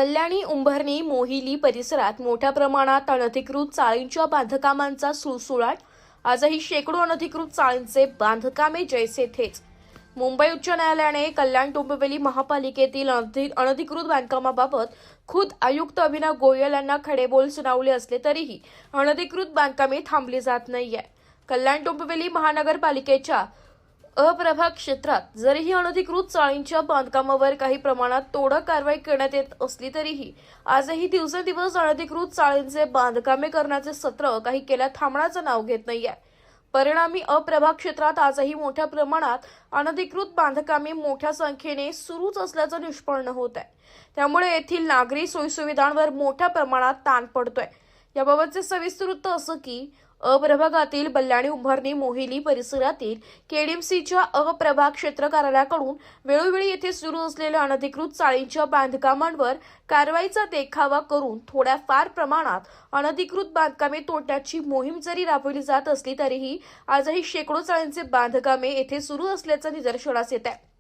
कल्याणी, उंबरणी, मोहिली परिसरात मोठ्या प्रमाणात अनधिकृत चाळींच्या बांधकामांचा सुळसुळाट. आजही शेकडो अनधिकृत चाळींचे बांधकामे जैसे थेच. मुंबई उच्च न्यायालयाने कल्याण डोंबिवली महापालिकेतील अनधिकृत बांधकामाबाबत खुद आयुक्त अभिनव गोयल यांना खडेबोल सुनावले असले तरीही अनधिकृत बांधकामे थांबली जात नाहीये. कल्याण डोंबिवली महानगरपालिकेच्या अप्रभाग क्षेत्रात जरीही अनधिकृत चाळींच्या बांधकामावर काही प्रमाणात तोडक कारवाई करण्यात येत असली तरीही आजही दिवसेंदिवस अनधिकृत चाळींचे बांधकामे करण्याचे सत्र काही केल्या थांबण्याचं नाव घेत नाहीये. परिणामी अप्रभाग क्षेत्रात आजही मोठ्या प्रमाणात अनधिकृत बांधकामे मोठ्या संख्येने सुरूच असल्याचं निष्पन्न होत आहे. त्यामुळे येथील नागरी सोयीसुविधांवर मोठ्या प्रमाणात ताण पडतोय. याबाबतचे सविस्तर वृत्त असं की अप्रभागातील बल्लाणी, उंबरणी, मोहिली परिसरातील केडीएमसीच्या अप्रभाग क्षेत्र कार्यालयाकडून वेळोवेळी येथे सुरू असलेल्या अनधिकृत चाळींच्या बांधकामांवर कारवाईचा देखावा करून थोड्याफार प्रमाणात अनधिकृत बांधकामे तोडण्याची मोहीम जरी राबवली जात असली तरीही आजही शेकडो चाळींचे बांधकामे येथे सुरू असल्याचं निदर्शनास येत आहे.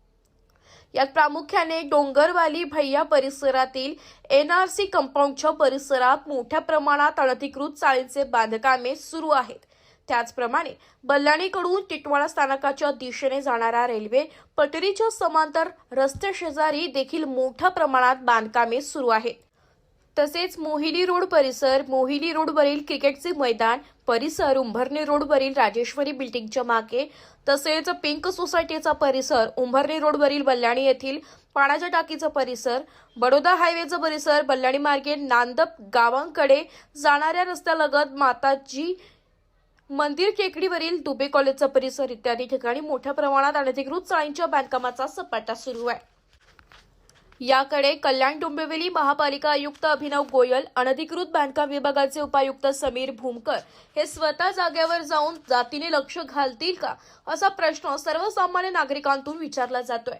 यात प्रामुख्याने डोंगरवाली भैया परिसरातील एनआरसी कंपाऊंडच्या परिसरात मोठ्या प्रमाणात अनधिकृत चाळींचे बांधकामे सुरू आहेत. त्याचप्रमाणे बल्लाणीकडून टिटवाळा स्थानकाच्या दिशेने जाणाऱ्या रेल्वे पटरीच्या समांतर रस्ते शेजारी देखील मोठ्या प्रमाणात बांधकामे सुरू आहेत. तसेच मोहिली रोड परिसर, मोहिली रोडवरील क्रिकेटचे मैदान परिसर, उंबरणी रोडवरील राजेश्वरी बिल्डिंगच्या मागे, तसेच पिंक सोसायटीचा परिसर, उंबरणी रोडवरील बल्लाणी येथील पाण्याच्या टाकीचा परिसर, बडोदा हायवेचा परिसर, बल्लाणी मार्गे नांदप गावांकडे जाणाऱ्या रस्त्यालगत माताजी मंदिर टेकडीवरील दुबे कॉलेजचा परिसर इत्यादी ठिकाणी मोठ्या प्रमाणात अनधिकृत चाळींच्या बांधकामाचा सपाटा सुरू आहे. याकडे कल्याण डोंबिवली महापालिका आयुक्त अभिनव गोयल, अनधिकृत बांधकाम विभागाचे उपायुक्त समीर भूमकर हे स्वतः जागेवर जाऊन जातीने लक्ष घालतील का, असा प्रश्न सर्वसामान्य नागरिकांतून विचारला जातोय.